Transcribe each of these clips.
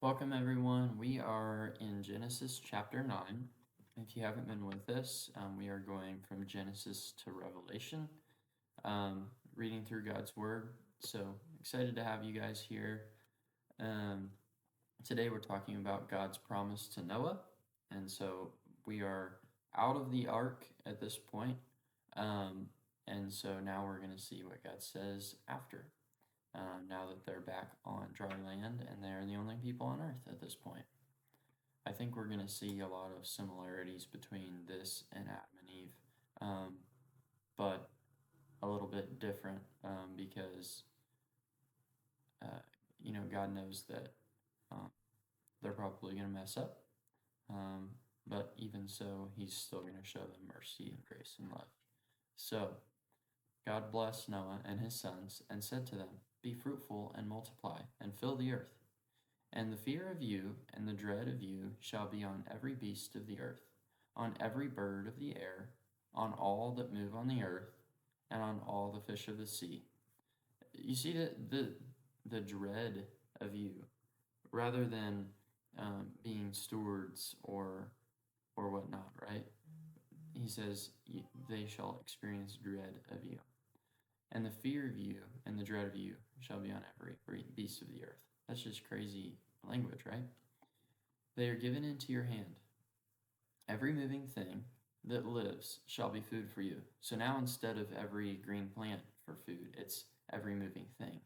Welcome, everyone. We are in Genesis chapter 9. If you haven't been with us, we are going from Genesis to Revelation, reading through God's Word. So excited to have you guys here. Today we're talking about God's promise to Noah. And so we are out of the ark at this point. And so now we're going to see what God says after. Now that they're back on dry land and they're the only people on earth at this point. I think we're going to see a lot of similarities between this and Adam and Eve, but a little bit different because, God knows that they're probably going to mess up, but even so, He's still going to show them mercy and grace and love. So, God blessed Noah and his sons and said to them, "Be fruitful and multiply, and fill the earth. And the fear of you and the dread of you shall be on every beast of the earth, on every bird of the air, on all that move on the earth, and on all the fish of the sea." You see the dread of you, rather than being stewards or whatnot, right? He says they shall experience dread of you. And the fear of you and the dread of you shall be on every beast of the earth. That's just crazy language, right? They are given into your hand. Every moving thing that lives shall be food for you. So now instead of every green plant for food, it's every moving thing.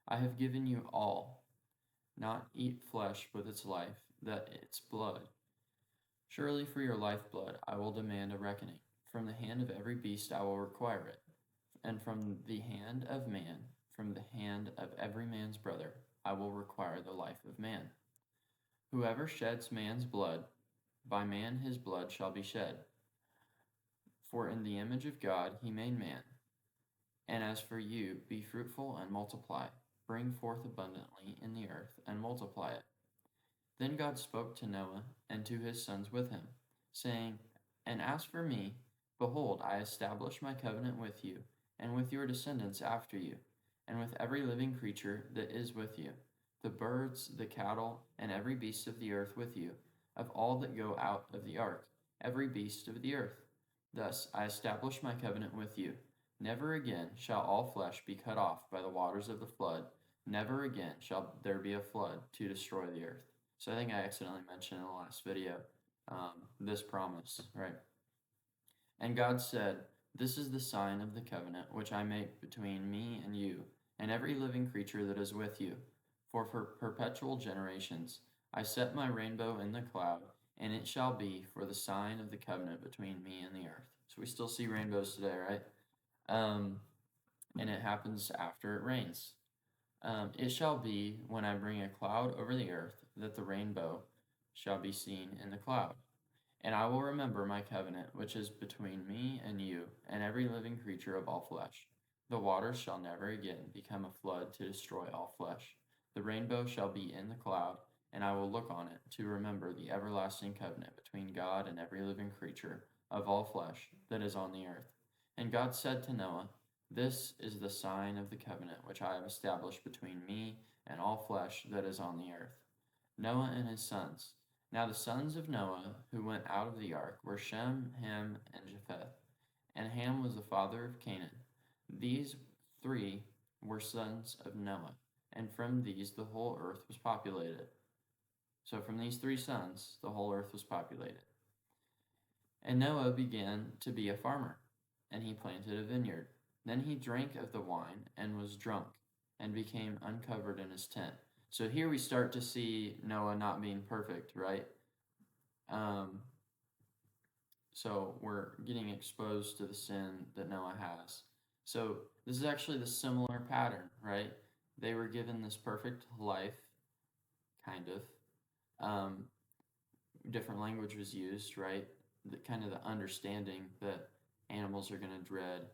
I have given you all, not eat flesh with its life, that its blood. Surely for your lifeblood I will demand a reckoning. From the hand of every beast I will require it. And from the hand of man, from the hand of every man's brother, I will require the life of man. Whoever sheds man's blood, by man his blood shall be shed. For in the image of God he made man. And as for you, be fruitful and multiply, bring forth abundantly in the earth, and multiply it. Then God spoke to Noah and to his sons with him, saying, "And as for me, behold, I establish my covenant with you, and with your descendants after you, and with every living creature that is with you, the birds, the cattle, and every beast of the earth with you, of all that go out of the ark, every beast of the earth. Thus I establish my covenant with you. Never again shall all flesh be cut off by the waters of the flood. Never again shall there be a flood to destroy the earth." So I think I accidentally mentioned in the last video this promise, right? And God said, "This is the sign of the covenant which I make between me and you, and every living creature that is with you. For perpetual generations I set my rainbow in the cloud, and it shall be for the sign of the covenant between me and the earth." So we still see rainbows today, right? And it happens after it rains. It shall be when I bring a cloud over the earth that the rainbow shall be seen in the cloud. And I will remember my covenant which is between me and you and every living creature of all flesh. The waters shall never again become a flood to destroy all flesh. The rainbow shall be in the cloud, and I will look on it to remember the everlasting covenant between God and every living creature of all flesh that is on the earth. And God said to Noah, "This is the sign of the covenant which I have established between me and all flesh that is on the earth." Noah and his sons. Now the sons of Noah who went out of the ark were Shem, Ham, and Japheth. And Ham was the father of Canaan. These three were sons of Noah, and from these the whole earth was populated. So from these three sons, the whole earth was populated. And Noah began to be a farmer, and he planted a vineyard. Then he drank of the wine and was drunk, and became uncovered in his tent. So here we start to see Noah not being perfect, right? So we're getting exposed to the sin that Noah has. So this is actually the similar pattern, right? They were given this perfect life, kind of. Different language was used, right? The kind of the understanding that animals are going to dread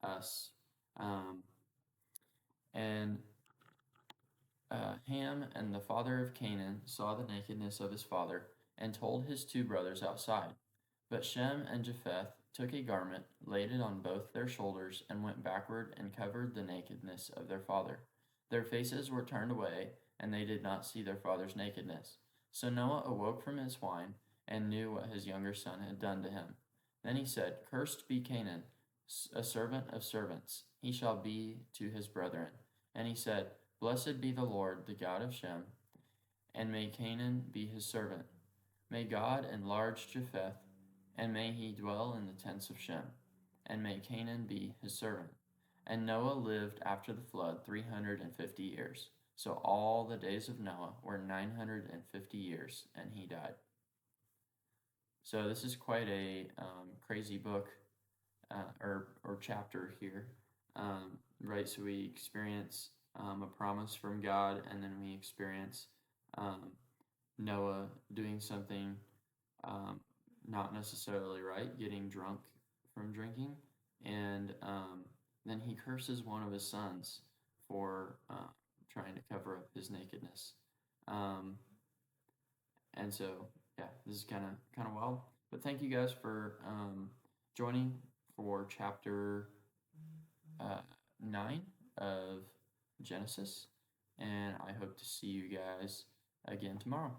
us. And Ham and the father of Canaan saw the nakedness of his father, and told his two brothers outside. But Shem and Japheth took a garment, laid it on both their shoulders, and went backward and covered the nakedness of their father. Their faces were turned away, and they did not see their father's nakedness. So Noah awoke from his wine and knew what his younger son had done to him. Then he said, Cursed be Canaan, a servant of servants. He shall be to his brethren. And he said, Blessed be the Lord, the God of Shem, and may Canaan be his servant. May God enlarge Japheth, and may he dwell in the tents of Shem, and may Canaan be his servant. And Noah lived after the flood 350 years. So all the days of Noah were 950 years, and he died. So this is quite a crazy book or chapter here, right? So we experience a promise from God, and then we experience Noah doing something not necessarily right, getting drunk from drinking, and then he curses one of his sons for trying to cover up his nakedness. And so, yeah, this is kind of wild. But thank you guys for joining for chapter 9 of Genesis, and I hope to see you guys again tomorrow.